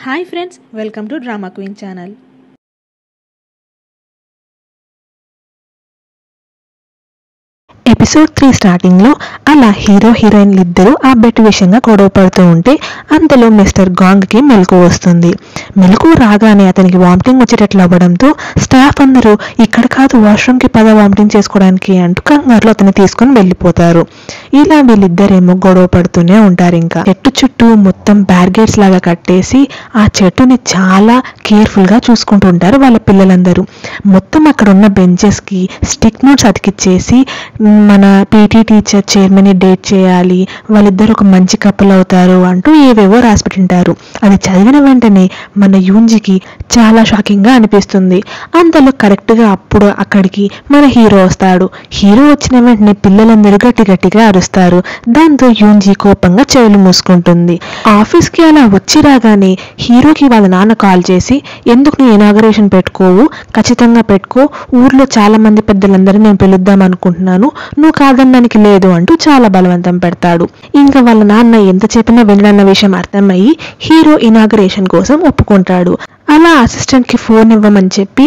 Hi friends, welcome to drama queen channel. Episode 3 స్టార్టింగ్లో అలా hero హీరోయిన్లు ఇద్దరు ఆ బెట్ విషయంగా గొడవ పడుతూ ఉంటే అంతలో మిస్టర్ గాంగ్కి మెలకు వస్తుంది. మెలకు రాగానే అతనికి వామిటింగ్ వచ్చేటట్లు అవ్వడంతో స్టాఫ్ అందరూ ఇక్కడ కాదు వాష్రూమ్కి వామిటింగ్ చేసుకోవడానికి అంటూ కంగారులో అతన్ని తీసుకుని వెళ్ళిపోతారు. ఇలా వీళ్ళిద్దరేమో గొడవ పడుతూనే ఉంటారు. ఇంకా చెట్టు చుట్టూ మొత్తం బ్యారిగేడ్స్ లాగా కట్టేసి ఆ చెట్టుని చాలా కేర్ఫుల్గా చూసుకుంటూ ఉంటారు వాళ్ళ పిల్లలందరూ. మొత్తం అక్కడ ఉన్న బెంచెస్కి స్టిక్ నోట్స్ అతికిచ్చేసి మన పీటీ టీచర్ చైర్మన్ని డేట్ చేయాలి, వాళ్ళిద్దరు ఒక మంచి కపుల్ అవుతారు అంటూ ఏవేవో రాసిపెట్టింటారు. అది చదివిన వెంటనే మన యూన్జీకి చాలా షాకింగ్గా అనిపిస్తుంది. అంతలో కరెక్ట్గా అప్పుడు అక్కడికి మన హీరో వస్తాడు. హీరో వచ్చిన వెంటనే పిల్లలందరూ గట్టి గట్టిగా అరుస్తారు. దాంతో యూన్జీ కోపంగా చెవులు మూసుకుంటుంది. ఆఫీస్కి అలా వచ్చి రాగానే హీరోకి వాళ్ళ నాన్న కాల్ చేసి, ఎందుకు నీ ఇనాగరేషన్ పెట్టుకోవు, ఖచ్చితంగా పెట్టుకో, ఊర్లో చాలా మంది పెద్దలందరూ నేను పిలుద్దాం అనుకుంటున్నాను, నువ్వు కాదనడానికి లేదు అంటూ చాలా బలవంతం పెడతాడు. ఇంకా వాళ్ళ నాన్న ఎంత చెప్పినా వినడన్న విషయం అర్థమయ్యి హీరో ఇనాగరేషన్ కోసం ఒప్పుకుంటాడు. అలా అసిస్టెంట్కి ఫోన్ ఇవ్వమని చెప్పి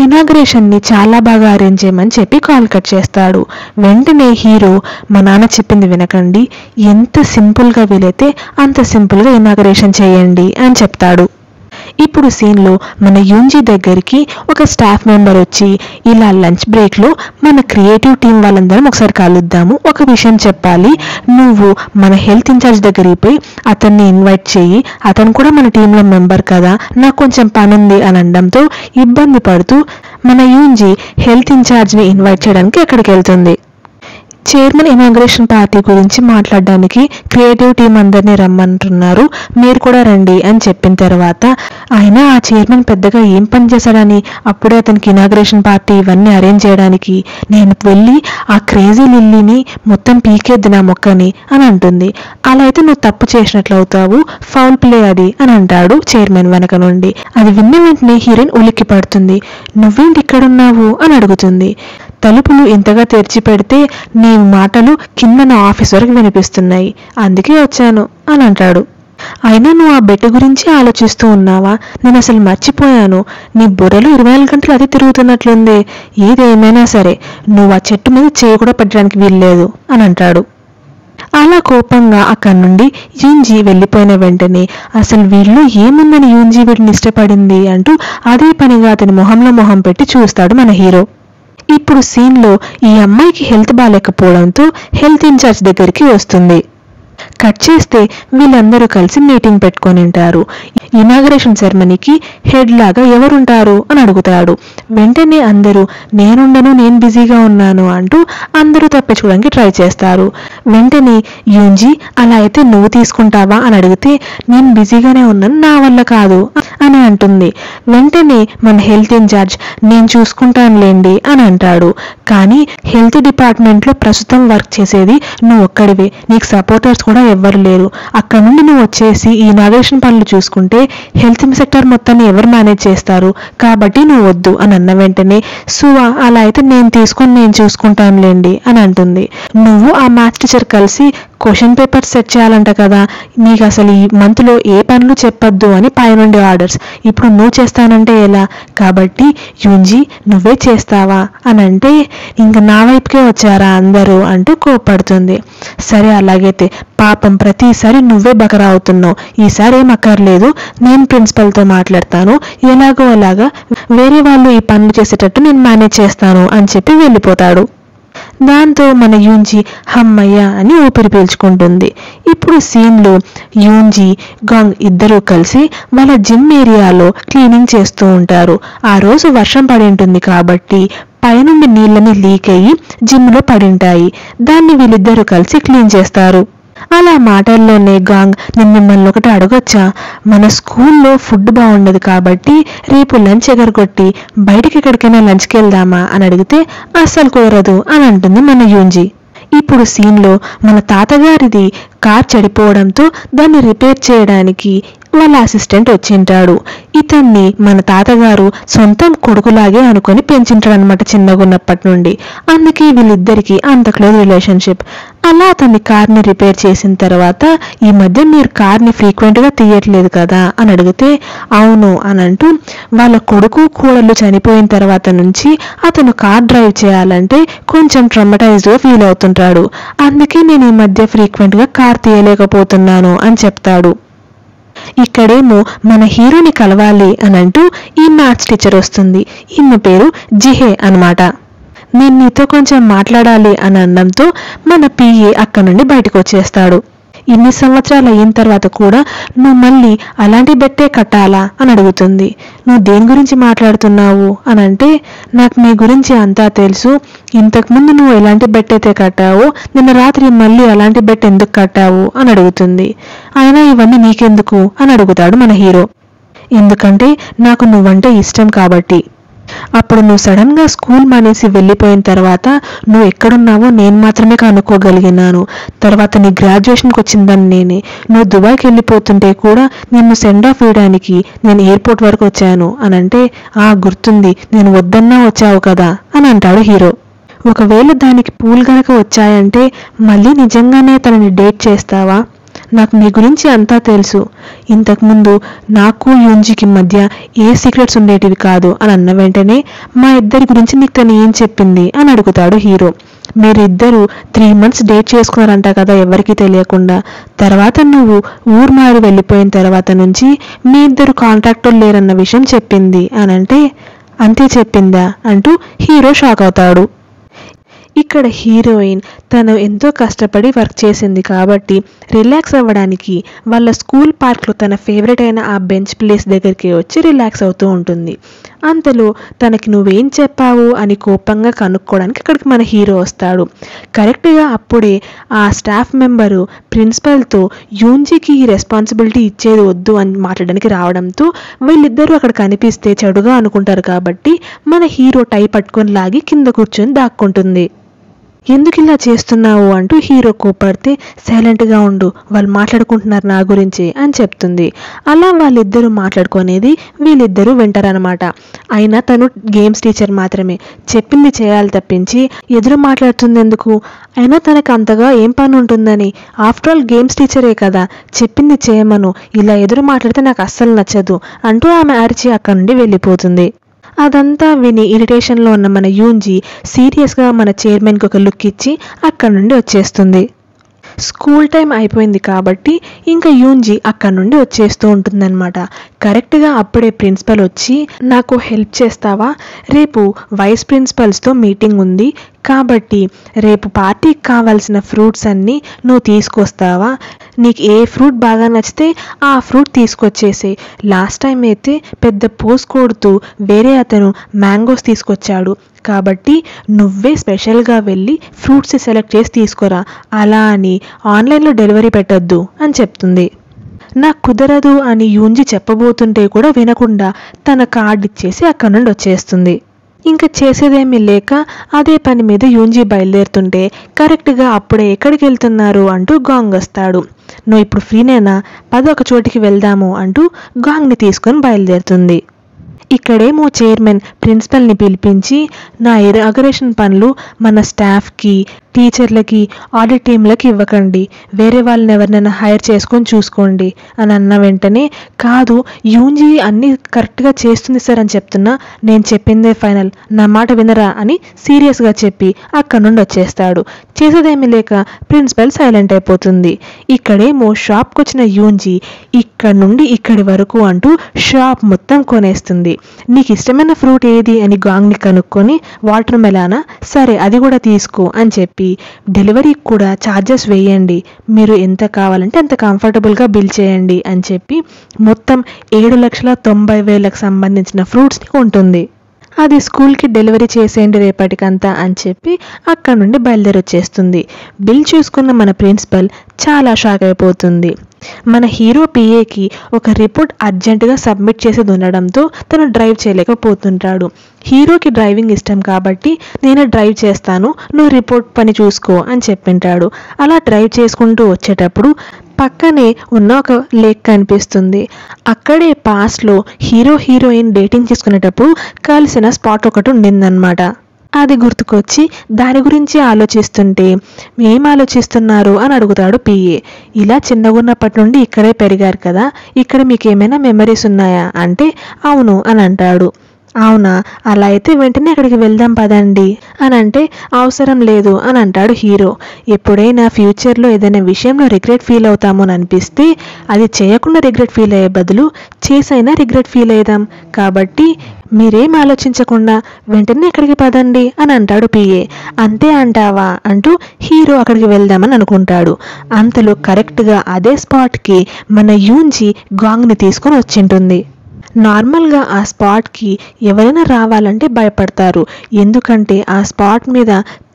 ఇనాగరేషన్ని చాలా బాగా అరేంజ్ చేయమని చెప్పి కాల్ కట్ చేస్తాడు. వెంటనే హీరో, మా నాన్న చెప్పింది వినకండి, ఎంత సింపుల్గా వీలైతే అంత సింపుల్గా ఇనాగరేషన్ చేయండి అని చెప్తాడు. ఇప్పుడు సీన్లో మన యూన్జీ దగ్గరికి ఒక స్టాఫ్ మెంబర్ వచ్చి, ఇలా లంచ్ బ్రేక్లో మన క్రియేటివ్ టీం వాళ్ళందరం ఒకసారి కలుద్దాము, ఒక విషయం చెప్పాలి, నువ్వు మన హెల్త్ ఇన్ఛార్జ్ దగ్గరికి పోయి అతన్ని ఇన్వైట్ చేయి, అతను కూడా మన టీంలో మెంబర్ కదా, నాకు కొంచెం పని ఉంది అని అనడంతో ఇబ్బంది పడుతూ మన యూన్జీ హెల్త్ ఇన్ఛార్జ్ని ఇన్వైట్ చేయడానికి అక్కడికి వెళ్తుంది. చైర్మన్ ఇనాగ్రేషన్ పార్టీ గురించి మాట్లాడడానికి క్రియేటివ్ టీం అందరినీ రమ్మంటున్నారు, మీరు కూడా రండి అని చెప్పిన తర్వాత ఆయన ఆ చైర్మన్ పెద్దగా ఏం పని చేశాడని అప్పుడే అతనికి ఇనాగ్రేషన్ పార్టీ ఇవన్నీ అరేంజ్ చేయడానికి, నేను వెళ్ళి ఆ క్రేజీ లిల్లీని మొత్తం పీకేద్ది నా మొక్కని అని అంటుంది. అలా అయితే నువ్వు తప్పు చేసినట్లు అవుతావు, ఫౌల్ ప్లే అది అని అంటాడు చైర్మన్ వెనక నుండి. అది విన్న వెంటనే హీరోయిన్ ఉలిక్కి పడుతుంది. నువ్వేంటి ఇక్కడున్నావు అని అడుగుతుంది. తలుపులు ఇంతగా తెరిచి పెడితే నీ మాటలు కింద నా ఆఫీస్ వరకు వినిపిస్తున్నాయి, అందుకే వచ్చాను అని అంటాడు. అయినా నువ్వు ఆ బెట్ గురించి ఆలోచిస్తూ ఉన్నావా, నేను అసలు మర్చిపోయాను, నీ బుర్రలో 24 గంటలు అది తిరుగుతున్నట్లుంది, ఏదేమైనా సరే నువ్వు ఆ చెట్టు మీద చేయి కూడా పెట్టడానికి వీల్లేదు అని అంటాడు. అలా కోపంగా అక్కడి నుండి యూన్జీ వెళ్ళిపోయిన వెంటనే అసలు వీళ్ళు ఏముందని యూన్జీ వీడిని ఇష్టపడింది అంటూ అదే పనిగా అతని మొహంలో మొహం పెట్టి చూస్తాడు మన హీరో. ఇప్పుడు సీన్లో ఈ అమ్మాయికి హెల్త్ బాగాలేకపోవడంతో హెల్త్ ఇన్ఛార్జ్ దగ్గరికి వస్తుంది. కట్ చేస్తే వీళ్ళందరూ కలిసి మీటింగ్ పెట్టుకొని ఉంటారు. ఇనాగరేషన్ సెరమనీకి హెడ్ లాగా ఎవరుంటారు అని అడుగుతాడు. వెంటనే అందరూ నేనుండను, నేను బిజీగా ఉన్నాను అంటూ అందరూ తప్పించుకోవడానికి ట్రై చేస్తారు. వెంటనే యూన్జీ, అలా అయితే నువ్వు తీసుకుంటావా అని అడిగితే, నేను బిజీగానే ఉన్నాను, నా వల్ల కాదు అని అంటుంది. వెంటనే మన హెల్త్ ఇన్ఛార్జ్, నేను చూసుకుంటానులేండి అని అంటాడు. కానీ హెల్త్ డిపార్ట్మెంట్లో ప్రస్తుతం వర్క్ చేసేది నువ్వు ఒక్కడివే, నీకు సపోర్టర్స్ కూడా ఎవ్వరు లేరు, అక్కడ నుండి నువ్వు వచ్చేసి ఈ ఇనాగ్రేషన్ పనులు చూసుకుంటే హెల్త్ సెక్టర్ మొత్తాన్ని ఎవరు మేనేజ్ చేస్తారు, కాబట్టి నువ్వు వద్దు అని అన్న వెంటనే సువా, అలా అయితే నేను చూసుకుంటానులేండి అని అంటుంది. నువ్వు ఆ మ్యాథ్స్ టీచర్ కలిసి క్వశ్చన్ పేపర్స్ సెట్ చేయాలంట కదా, నీకు అసలు ఈ మంత్లో ఏ పనులు చెప్పొద్దు అని పైనుండి ఆర్డర్స్, ఇప్పుడు నువ్వు చేస్తానంటే ఎలా, కాబట్టి యూన్జీ నువ్వే చేస్తావా అని అంటే, ఇంక నా వైపుకే వచ్చారా అందరూ అంటూ కోప్పడుతుంది. సరే అలాగైతే, పాపం ప్రతిసారి నువ్వే బకరా అవుతున్నావు, ఈసారి ఏం అక్కర్లేదు, నేను ప్రిన్సిపల్తో మాట్లాడతాను, ఎలాగో అలాగా వేరే వాళ్ళు ఈ పనులు చేసేటట్టు నేను మేనేజ్ చేస్తాను అని చెప్పి వెళ్ళిపోతాడు. దాంతో మన యూన్జీ హమ్మయ్య అని ఊపిరి పీల్చుకుంటుంది. ఇప్పుడు సీన్లో యూన్జీ, గాంగ్ ఇద్దరూ కలిసి వాళ్ళ జిమ్ ఏరియాలో క్లీనింగ్ చేస్తూ ఉంటారు. ఆ రోజు వర్షం పడి ఉంటుంది కాబట్టి పైనుండి నీళ్ళని లీక్ అయ్యి జిమ్లో పడింటాయి. దాన్ని వీళ్ళిద్దరూ కలిసి క్లీన్ చేస్తారు. అలా మాటల్లోనే గాంగ్, నేను మిమ్మల్ని ఒకటి అడగొచ్చా, మన స్కూల్లో ఫుడ్ బాగుండదు కాబట్టి రేపు లంచ్ ఎగరగొట్టి బయటికి ఎక్కడికైనా లంచ్కి వెళ్దామా అని అడిగితే, అస్సలు కుదరదు అని అంటుంది మన యూన్జీ. ఇప్పుడు సీన్లో మన తాతగారిది కార్ చెడిపోవడంతో దాన్ని రిపేర్ చేయడానికి వాళ్ళ అసిస్టెంట్ వచ్చింటాడు. ఇతన్ని మన తాతగారు సొంతం కొడుకులాగే అనుకొని పెంచింటాడు అనమాట చిన్నగా ఉన్నప్పటి నుండి. అందుకే వీళ్ళిద్దరికి అంత క్లోజ్ రిలేషన్షిప్. అలా అతన్ని కార్ని రిపేర్ చేసిన తర్వాత, ఈ మధ్య మీరు కార్ని ఫ్రీక్వెంట్గా తీయట్లేదు కదా అని అడిగితే అవును అని అంటూ, వాళ్ళ కొడుకు కోడళ్ళు చనిపోయిన తర్వాత నుంచి అతను కార్ డ్రైవ్ చేయాలంటే కొంచెం ట్రమటైజ్డ్గా ఫీల్ అవుతుంటాడు. అందుకే నేను ఈ మధ్య ఫ్రీక్వెంట్గా కార్ తీయలేకపోతున్నాను అని చెప్తాడు. ఇక్కడేమో మన హీరోని కలవాలి అని అంటూ ఈ మ్యాథ్స్ టీచర్ వస్తుంది. ఈమె పేరు జిహే అనమాట. నేను నీతో కొంచెం మాట్లాడాలి అని అనడంతో మన పిఏ అక్కడి నుండి బయటకు వచ్చేస్తాడు. ఇన్ని సంవత్సరాలు అయిన తర్వాత కూడా నువ్వు మళ్ళీ అలాంటి బెట్టే కట్టాలా అని అడుగుతుంది. నువ్వు దేని గురించి మాట్లాడుతున్నావు అని అంటే, నాకు నీ గురించి అంతా తెలుసు, ఇంతకుముందు నువ్వు ఎలాంటి బెట్ అయితే కట్టావో నిన్న రాత్రి మళ్ళీ అలాంటి బెట్ ఎందుకు కట్టావు అని అడుగుతుంది. అయినా ఇవన్నీ నీకెందుకు అని అడుగుతాడు మన హీరో. ఎందుకంటే నాకు నువ్వంటే ఇష్టం కాబట్టి. అప్పుడు నువ్వు సడన్గా స్కూల్ మానేసి వెళ్ళిపోయిన తర్వాత నువ్వు ఎక్కడున్నావో నేను మాత్రమే కనుక్కోగలిగినాను. తర్వాత నీ గ్రాడ్యుయేషన్కి వచ్చిందని నేనే. నువ్వు దుబాయ్కి వెళ్ళిపోతుంటే కూడా నిన్ను సెండ్ ఆఫ్ ఇవ్వడానికి నేను ఎయిర్పోర్ట్ వరకు వచ్చాను అని అంటే, గుర్తుంది, నేను వద్దన్నా వచ్చావు కదా అని అంటాడు హీరో. ఒకవేళ దానికి పూలు గనక వచ్చాయంటే మళ్ళీ నిజంగానే తనని డేట్ చేస్తావా? నాకు నీ గురించి అంతా తెలుసు. ఇంతకుముందు నాకు యూన్జీకి మధ్య ఏ సీక్రెట్స్ ఉండేటివి కాదు అని అన్న వెంటనే మా ఇద్దరి గురించి నీకు తను ఏం చెప్పింది అని అడుగుతాడు హీరో. మీరిద్దరూ 3 months డేట్ చేసుకున్నారంట కదా ఎవరికి తెలియకుండా. తర్వాత నువ్వు ఊరు మారి వెళ్ళిపోయిన తర్వాత నుంచి మీ ఇద్దరు కాంటాక్ట్లో లేరన్న విషయం చెప్పింది అని అంటే, అంతే చెప్పిందా అంటూ హీరో షాక్ అవుతాడు. ఇక్కడ హీరోయిన్ తను ఎంతో కష్టపడి వర్క్ చేసింది కాబట్టి రిలాక్స్ అవ్వడానికి వాళ్ళ స్కూల్ పార్క్లో తన ఫేవరెట్ అయిన ఆ బెంచ్ ప్లేస్ దగ్గరికి వచ్చి రిలాక్స్ అవుతూ ఉంటుంది. అంతలో తనకి నువ్వేం చెప్పావు అని కోపంగా కనుక్కోవడానికి అక్కడికి మన హీరో వస్తాడు. కరెక్ట్గా అప్పుడే ఆ స్టాఫ్ మెంబరు ప్రిన్సిపల్తో యూన్జీకి ఈ రెస్పాన్సిబిలిటీ ఇచ్చేది వద్దు అని మాట్లాడడానికి రావడంతో వీళ్ళిద్దరూ అక్కడ కనిపిస్తే చెడుగా అనుకుంటారు కాబట్టి మన హీరో టై పట్టుకొని లాగి కింద కూర్చొని దాక్కుంటుంది. ఎందుకు ఇలా చేస్తున్నావు అంటూ హీరో కోపడితే, సైలెంట్గా ఉండు, వాళ్ళు మాట్లాడుకుంటున్నారు నా గురించి అని చెప్తుంది. అలా వాళ్ళిద్దరూ మాట్లాడుకునేది వీళ్ళిద్దరూ వింటారనమాట. అయినా తను గేమ్స్ టీచర్ మాత్రమే, చెప్పింది చేయాలి తప్పించి ఎదురు మాట్లాడుతుంది ఎందుకు? అయినా తనకు అంతగా ఏం పని ఉంటుందని? ఆఫ్టర్ ఆల్ గేమ్స్ టీచరే కదా, చెప్పింది చేయమను, ఇలా ఎదురు మాట్లాడితే నాకు అస్సలు నచ్చదు అంటూ ఆమె అరిచి అక్కడి నుండి వెళ్ళిపోతుంది. అదంతా విని ఇరిటేషన్లో ఉన్న మన యూన్జీ సీరియస్గా మన చైర్మన్కి ఒక లుక్ ఇచ్చి అక్కడి నుండి వచ్చేస్తుంది. స్కూల్ టైం అయిపోయింది కాబట్టి ఇంకా యూన్జీ అక్కడి నుండి వచ్చేస్తూ ఉంటుందన్నమాట. కరెక్ట్గా అప్పుడే ప్రిన్సిపల్ వచ్చి, నాకు హెల్ప్ చేస్తావా? రేపు వైస్ ప్రిన్సిపల్స్తో మీటింగ్ ఉంది కాబట్టి రేపు పార్టీకి కావాల్సిన ఫ్రూట్స్ అన్నీ నువ్వు తీసుకొస్తావా? నీకు ఏ ఫ్రూట్ బాగా నచ్చితే ఆ ఫ్రూట్ తీసుకొచ్చేసే. లాస్ట్ టైం అయితే పెద్ద పోస్ కొడుతూ వేరే అతను మ్యాంగోస్ తీసుకొచ్చాడు కాబట్టి నువ్వే స్పెషల్గా వెళ్ళి ఫ్రూట్స్ సెలెక్ట్ చేసి తీసుకురా, అలా అని ఆన్లైన్లో డెలివరీ పెట్టొద్దు అని చెప్తుంది. నాకు కుదరదు అని యూన్జీ చెప్పబోతుంటే కూడా వినకుండా తన కార్డు ఇచ్చేసి అక్కడి నుండి వచ్చేస్తుంది. ఇంకా చేసేదేమీ లేక అదే పని మీద యూన్జీ బయలుదేరుతుంటే కరెక్ట్గా అప్పుడే ఎక్కడికి వెళ్తున్నారు అంటూ గాంగ్ వస్తాడు. నువ్వు ఇప్పుడు ఫ్రీనేనా, పద ఒక చోటికి వెళ్దాము అంటూ గాంగ్ని తీసుకొని బయలుదేరుతుంది. ఇక్కడేమో చైర్మన్ ప్రిన్సిపల్ని పిలిపించి, నా ఇనాగరేషన్ పనులు మన స్టాఫ్కి, టీచర్లకి, ఆడిట్ టీంలకి ఇవ్వకండి, వేరే వాళ్ళని ఎవరినైనా హైర్ చేసుకొని చూసుకోండి అని అన్న వెంటనే, కాదు యూన్జీ అన్నీ కరెక్ట్గా చేస్తుంది సార్ అని చెప్తున్నా, నేను చెప్పిందే ఫైనల్, నా మాట వినరా అని సీరియస్గా చెప్పి అక్కడి నుండి వచ్చేస్తాడు. చేసేదేమీ లేక ప్రిన్సిపల్ సైలెంట్ అయిపోతుంది. ఇక్కడేమో షాప్కి వచ్చిన యూన్జీ ఇక్కడి నుండి ఇక్కడి వరకు అంటూ షాప్ మొత్తం కొనేస్తుంది. నీకు ఇష్టమైన ఫ్రూట్ ఏది అని గాంగ్ని కనుక్కొని, వాటర్ మెలానా, సరే అది కూడా తీసుకో అని చెప్పి, డెలివరీకి కూడా ఛార్జెస్ వేయండి, మీరు ఎంత కావాలంటే అంత కంఫర్టబుల్గా బిల్ చేయండి అని చెప్పి మొత్తం 7,90,000కి సంబంధించిన ఫ్రూట్స్ని కొంటుంది. అది స్కూల్కి డెలివరీ చేసేయండి రేపటికంతా అని చెప్పి అక్కడ నుండి బయలుదేరి వచ్చేస్తుంది. బిల్ చూసుకున్న మన ప్రిన్సిపల్ చాలా షాక్ అయిపోతుంది. మన హీరో పిఏకి ఒక రిపోర్ట్ అర్జెంటుగా సబ్మిట్ చేసేది ఉండడంతో తను డ్రైవ్ చేయలేకపోతుంటాడు. హీరోకి డ్రైవింగ్ ఇష్టం కాబట్టి నేను డ్రైవ్ చేస్తాను, నువ్వు రిపోర్ట్ పని చూసుకో అని చెప్పింటాడు. అలా డ్రైవ్ చేసుకుంటూ వచ్చేటప్పుడు పక్కనే ఉన్న ఒక లేక్ కనిపిస్తుంది. అక్కడే పాస్ట్లో హీరో హీరోయిన్ డేటింగ్ చేసుకునేటప్పుడు కలిసిన స్పాట్ ఒకటి ఉండిందనమాట. అది గుర్తుకొచ్చి దాని గురించి ఆలోచిస్తుంటే ఏం ఆలోచిస్తున్నారు అని అడుగుతాడు పిఏ. ఇలా చిన్నగా ఉన్నప్పటి నుండి ఇక్కడే పెరిగారు కదా, ఇక్కడ మీకు ఏమైనా మెమరీస్ ఉన్నాయా అంటే అవును అని అంటాడు. అవునా, అలా అయితే వెంటనే అక్కడికి వెళ్దాం పదండి అని అంటే అవసరం లేదు అని అంటాడు హీరో. ఎప్పుడైనా ఫ్యూచర్లో ఏదైనా విషయంలో రిగ్రెట్ ఫీల్ అవుతామో అని అనిపిస్తే అది చేయకుండా రిగ్రెట్ ఫీల్ అయ్యే బదులు చేసైనా రిగ్రెట్ ఫీల్ అయ్యాం, కాబట్టి మీరేం ఆలోచించకుండా వెంటనే అక్కడికి పదండి అని అంటాడు పిఏ. అంతే అంటావా అంటూ హీరో అక్కడికి వెళ్దామని అనుకుంటాడు. అంతలో కరెక్ట్గా అదే స్పాట్కి మన యూన్జీ గాంగ్ని తీసుకొని వచ్చింటుంది. నార్మల్గా ఆ స్పాట్కి ఎవరైనా రావాలంటే భయపడతారు, ఎందుకంటే ఆ స్పాట్ మీద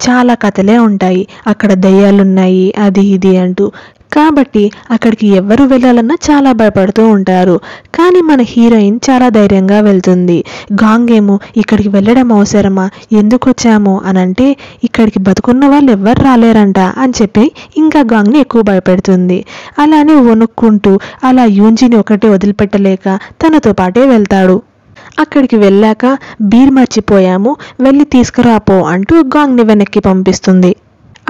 చాలా కథలే ఉంటాయి, అక్కడ దయ్యాలున్నాయి అది ఇది అంటూ. కాబట్టి అక్కడికి ఎవరు వెళ్ళాలన్నా చాలా భయపడుతూ ఉంటారు. కానీ మన హీరోయిన్ చాలా ధైర్యంగా వెళ్తుంది. గాంగ్ ఏమో ఇక్కడికి వెళ్ళడం అవసరమా, ఎందుకు వచ్చామో అని అంటే ఇక్కడికి బతుకున్న వాళ్ళు ఎవ్వరు రాలేరంట అని చెప్పి ఇంకా గాంగ్ని ఎక్కువ భయపెడుతుంది. అలానే వణుక్కుంటూ అలా యూన్జీని ఒకటే వదిలిపెట్టలేక తనతో పాటే వెళ్తాడు. అక్కడికి వెళ్ళాక బీర్ మర్చిపోయాము, వెళ్ళి తీసుకురాపో అంటూ గాంగ్ని వెనక్కి పంపిస్తుంది.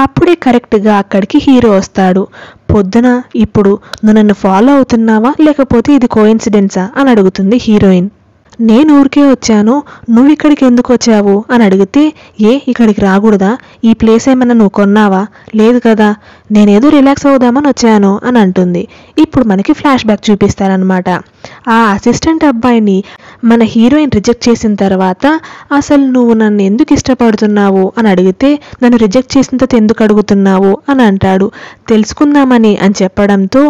అప్పుడే కరెక్ట్గా అక్కడికి హీరో వస్తాడు. పొద్దున ఇప్పుడు నువ్వు నన్ను ఫాలో అవుతున్నావా లేకపోతే ఇది కోఇన్సిడెన్సా అని అడుగుతుంది హీరోయిన్. నేను ఊరికే వచ్చాను, నువ్వు ఇక్కడికి ఎందుకు వచ్చావు అని అడిగితే ఇక్కడికి రాకూడదా, ఈ ప్లేస్ ఏమన్నా నువ్వు కొన్నావా, లేదు కదా, నేనేదో రిలాక్స్ అవుదామని వచ్చాను అని అంటుంది. ఇప్పుడు మనకి ఫ్లాష్ బ్యాక్ చూపిస్తారనమాట. ఆ అసిస్టెంట్ అబ్బాయిని మన హీరోయిన్ రిజెక్ట్ చేసిన తర్వాత అసలు నువ్వు నన్ను ఎందుకు ఇష్టపడుతున్నావు అని అడిగితే నన్ను రిజెక్ట్ చేసిన తర్వాత ఎందుకు అడుగుతున్నావు అని అంటాడు. తెలుసుకుందామని అని చెప్పడంతో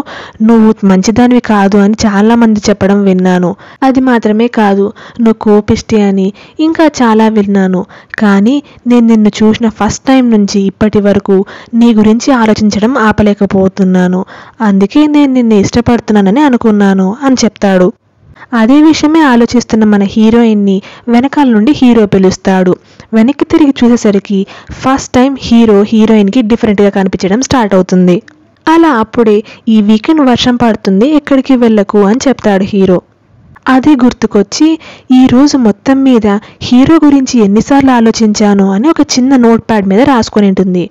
నువ్వు మంచిదానివి కాదు అని చాలామంది చెప్పడం విన్నాను, అది మాత్రమే కాదు నువ్వు కోపిష్టి అని ఇంకా చాలా విన్నాను, కానీ నేను నిన్ను చూసిన ఫస్ట్ టైం నుంచి ఇప్పటి వరకు నీ గురించి ఆలోచించడం ఆపలేకపోతున్నాను, అందుకే నేను నిన్ను ఇష్టపడుతున్నానని అనుకున్నాను అని చెప్తాడు. అదే విషయమే ఆలోచిస్తున్న మన హీరోయిన్ని వెనకాల నుండి హీరో పిలుస్తాడు. వెనక్కి తిరిగి చూసేసరికి ఫస్ట్ టైం హీరో హీరోయిన్కి డిఫరెంట్గా కనిపించడం స్టార్ట్ అవుతుంది. అలా అప్పుడే ఈ వీకెండ్ వర్షం పడుతుంది, ఎక్కడికి వెళ్ళకు అని చెప్తాడు హీరో. అదే గుర్తుకొచ్చి ఈరోజు మొత్తం మీద హీరో గురించి ఎన్నిసార్లు ఆలోచించాను అని ఒక చిన్న నోట్ ప్యాడ్ మీద రాసుకొని ఉంటుంది.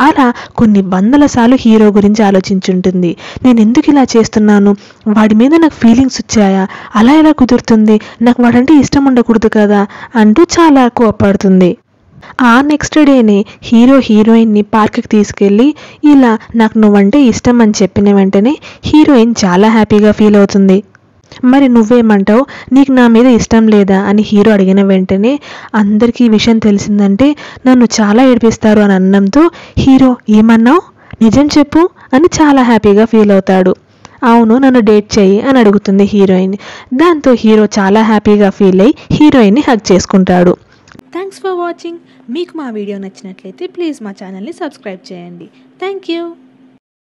అలా కొన్ని వందల సార్లు హీరో గురించి ఆలోచించుంటుంది. నేను ఎందుకు ఇలా చేస్తున్నాను, వాడి మీద నాకు ఫీలింగ్స్ వచ్చాయా, అలా ఎలా కుదురుతుంది, నాకు వాడంటే ఇష్టం ఉండకూడదు కదా అంటూ చాలా కోపడుతుంది. ఆ నెక్స్ట్ డేనే హీరో హీరోయిన్ని పార్క్కి తీసుకెళ్ళి ఇలా నాకు నువ్వంటే ఇష్టం అని చెప్పిన వెంటనే హీరోయిన్ చాలా హ్యాపీగా ఫీల్ అవుతుంది. మరి నువ్వేమంటావు, నీకు నా మీద ఇష్టం లేదా అని హీరో అడిగిన వెంటనే అందరికీ ఈ విషయం తెలిసిందంటే నన్ను చాలా ఏడిపిస్తారు అని అనడంతో హీరో ఏమన్నావు, నిజం చెప్పు అని చాలా హ్యాపీగా ఫీల్ అవుతాడు. అవును, నన్ను డేట్ చేయి అని అడుగుతుంది హీరోయిన్. దాంతో హీరో చాలా హ్యాపీగా ఫీల్ అయ్యి హీరోయిన్ని హగ్ చేసుకుంటాడు. Thanks for watching. మీకు మా వీడియో నచ్చినట్లయితే ప్లీజ్ మా ఛానల్ని సబ్స్క్రైబ్ చేయండి. Thank you.